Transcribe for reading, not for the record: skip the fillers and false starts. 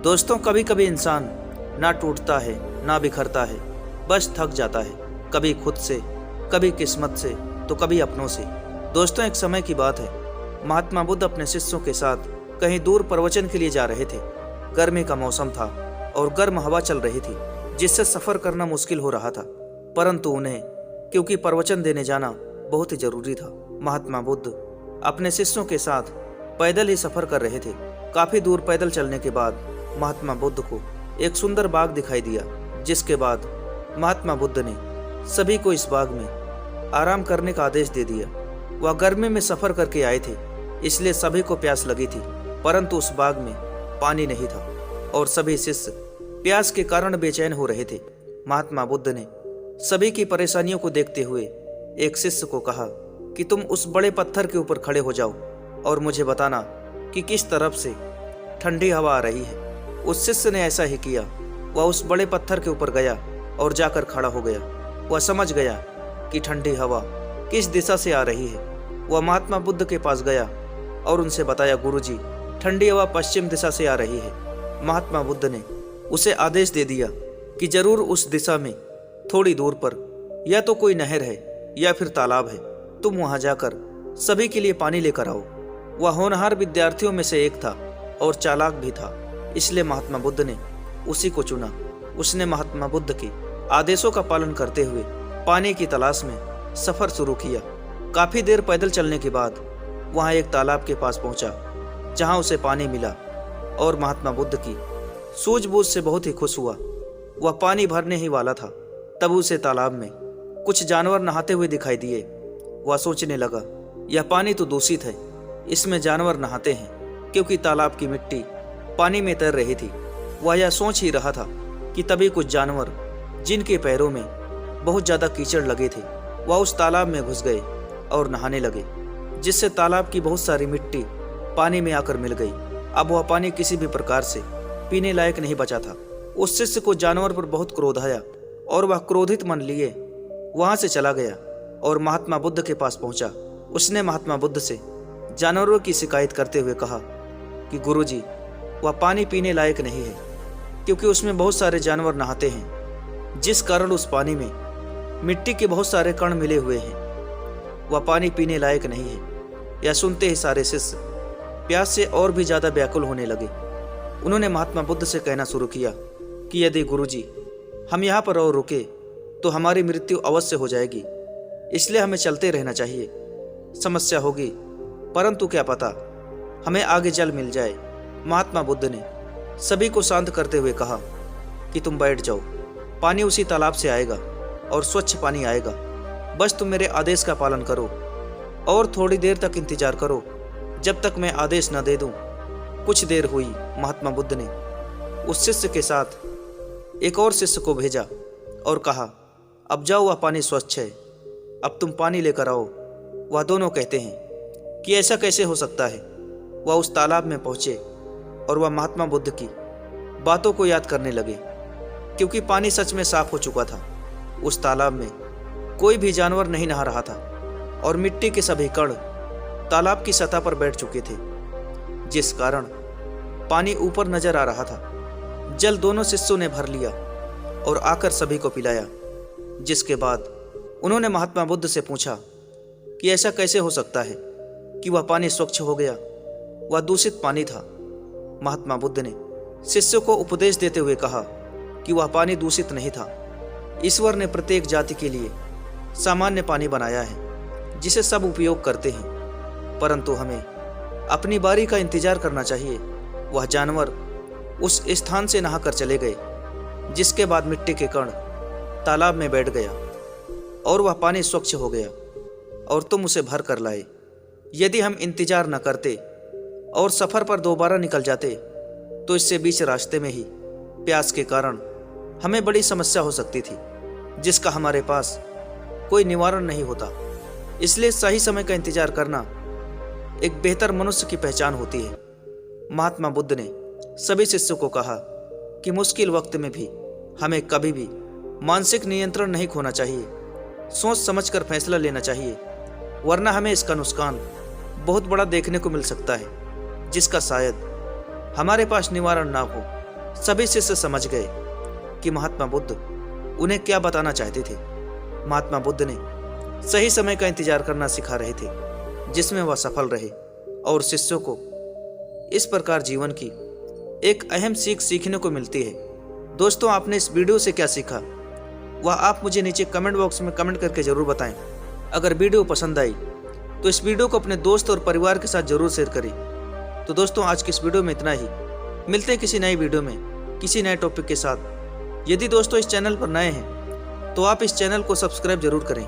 दोस्तों, कभी कभी इंसान ना टूटता है ना बिखरता है, बस थक जाता है। कभी खुद से, कभी किस्मत से, तो कभी अपनों से। दोस्तों, एक समय की बात है, महात्मा बुद्ध अपने शिष्यों के साथ कहीं दूर प्रवचन के लिए जा रहे थे। गर्मी का मौसम था और गर्म हवा चल रही थी, जिससे सफर करना मुश्किल हो रहा था। परंतु उन्हें क्योंकि प्रवचन देने जाना बहुत ही जरूरी था, महात्मा बुद्ध अपने शिष्यों के साथ पैदल ही सफर कर रहे थे। काफी दूर पैदल चलने के बाद महात्मा बुद्ध को एक सुंदर बाग दिखाई दिया, जिसके बाद महात्मा बुद्ध ने सभी को इस बाग में आराम करने का आदेश दे दिया। वह गर्मी में सफर करके आए थे, इसलिए सभी को प्यास लगी थी, परंतु उस बाग में पानी नहीं था और सभी शिष्य प्यास के कारण बेचैन हो रहे थे। महात्मा बुद्ध ने सभी की परेशानियों को देखते हुए एक शिष्य को कहा कि तुम उस बड़े पत्थर के ऊपर खड़े हो जाओ और मुझे बताना कि किस तरफ से ठंडी हवा आ रही है। उस शिष्य ने ऐसा ही किया। वह उस बड़े पत्थर के ऊपर गया और जाकर खड़ा हो गया। वह समझ गया कि ठंडी हवा किस दिशा से आ रही है। वह महात्मा बुद्ध के पास गया और उनसे बताया, गुरुजी, ठंडी हवा पश्चिम दिशा से आ रही है। महात्मा बुद्ध ने उसे आदेश दे दिया कि जरूर उस दिशा में थोड़ी दूर पर या तो कोई नहर है या फिर तालाब है, तुम वहां जाकर सभी के लिए पानी लेकर आओ। वह होनहार विद्यार्थियों में से एक था और चालाक भी था, इसलिए महात्मा बुद्ध ने उसी को चुना। उसने महात्मा बुद्ध के आदेशों का पालन करते हुए पानी की तलाश में सफर शुरू किया। काफी देर पैदल चलने के बाद वहां एक तालाब के पास पहुंचा, जहां उसे पानी मिला और महात्मा बुद्ध की सूझबूझ से बहुत ही खुश हुआ। वह पानी भरने ही वाला था, तब उसे तालाब में कुछ जानवर नहाते हुए दिखाई दिए। वह सोचने लगा, यह पानी तो दूषित है, इसमें जानवर नहाते हैं, क्योंकि तालाब की मिट्टी पानी में तैर रही थी। वह यह सोच ही रहा था कि तभी कुछ जानवर, जिनके पैरों में बहुत ज्यादा कीचड़ लगे थे, वह उस तालाब में घुस गए और नहाने लगे, जिससे तालाब की बहुत सारी मिट्टी पानी में आकर मिल गई। अब वह पानी किसी भी प्रकार से पीने लायक नहीं बचा था। उस शिष्य को जानवर पर बहुत क्रोध आया और वह क्रोधित मन लिए वहां से चला गया और महात्मा बुद्ध के पास पहुंचा। उसने महात्मा बुद्ध से जानवरों की शिकायत करते हुए कहा कि गुरुजी, वह पानी पीने लायक नहीं है, क्योंकि उसमें बहुत सारे जानवर नहाते हैं, जिस कारण उस पानी में मिट्टी के बहुत सारे कण मिले हुए हैं। वह पानी पीने लायक नहीं है। यह सुनते ही सारे शिष्य प्यास से और भी ज्यादा व्याकुल होने लगे। उन्होंने महात्मा बुद्ध से कहना शुरू किया कि यदि गुरुजी हम यहाँ पर और रुके तो हमारी मृत्यु अवश्य हो जाएगी, इसलिए हमें चलते रहना चाहिए। समस्या होगी, परंतु क्या पता हमें आगे जल मिल जाए। महात्मा बुद्ध ने सभी को शांत करते हुए कहा कि तुम बैठ जाओ, पानी उसी तालाब से आएगा और स्वच्छ पानी आएगा। बस तुम मेरे आदेश का पालन करो और थोड़ी देर तक इंतजार करो, जब तक मैं आदेश न दे दूं। कुछ देर हुई। महात्मा बुद्ध ने उस शिष्य के साथ एक और शिष्य को भेजा और कहा, अब जाओ, वह पानी स्वच्छ है, अब तुम पानी लेकर आओ। वह दोनों कहते हैं कि ऐसा कैसे हो सकता है। वह उस तालाब में पहुंचे और वह महात्मा बुद्ध की बातों को याद करने लगे, क्योंकि पानी सच में साफ हो चुका था। उस तालाब में कोई भी जानवर नहीं नहा रहा था और मिट्टी के सभी कण तालाब की सतह पर बैठ चुके थे, जिस कारण पानी ऊपर नजर आ रहा था। जल दोनों शिष्यों ने भर लिया और आकर सभी को पिलाया, जिसके बाद उन्होंने महात्मा बुद्ध से पूछा कि ऐसा कैसे हो सकता है कि वह पानी स्वच्छ हो गया, वह दूषित पानी था। महात्मा बुद्ध ने शिष्यों को उपदेश देते हुए कहा कि वह पानी दूषित नहीं था। ईश्वर ने प्रत्येक जाति के लिए सामान्य पानी बनाया है, जिसे सब उपयोग करते हैं, परंतु हमें अपनी बारी का इंतजार करना चाहिए। वह जानवर उस स्थान से नहाकर चले गए, जिसके बाद मिट्टी के कण तालाब में बैठ गया और वह पानी स्वच्छ हो गया और तुम उसे भर कर लाए। यदि हम इंतजार न करते और सफर पर दोबारा निकल जाते तो इससे बीच रास्ते में ही प्यास के कारण हमें बड़ी समस्या हो सकती थी, जिसका हमारे पास कोई निवारण नहीं होता। इसलिए सही समय का इंतजार करना एक बेहतर मनुष्य की पहचान होती है। महात्मा बुद्ध ने सभी शिष्यों को कहा कि मुश्किल वक्त में भी हमें कभी भी मानसिक नियंत्रण नहीं खोना चाहिए। सोच समझकर फैसला लेना चाहिए, वरना हमें इसका नुकसान बहुत बड़ा देखने को मिल सकता है, जिसका शायद हमारे पास निवारण ना हो। सभी शिष्य समझ गए कि महात्मा बुद्ध उन्हें क्या बताना चाहते थे। महात्मा बुद्ध ने सही समय का इंतजार करना सिखा रहे थे, जिसमें वह सफल रहे और शिष्यों को इस प्रकार जीवन की एक अहम सीख सीखने को मिलती है। दोस्तों, आपने इस वीडियो से क्या सीखा वह आप मुझे नीचे कमेंट बॉक्स में कमेंट करके जरूर बताएं। अगर वीडियो पसंद आई तो इस वीडियो को अपने दोस्त और परिवार के साथ जरूर शेयर करें। तो दोस्तों, आज की इस वीडियो में इतना ही। मिलते हैं किसी नई वीडियो में किसी नए टॉपिक के साथ। यदि दोस्तों इस चैनल पर नए हैं तो आप इस चैनल को सब्सक्राइब जरूर करें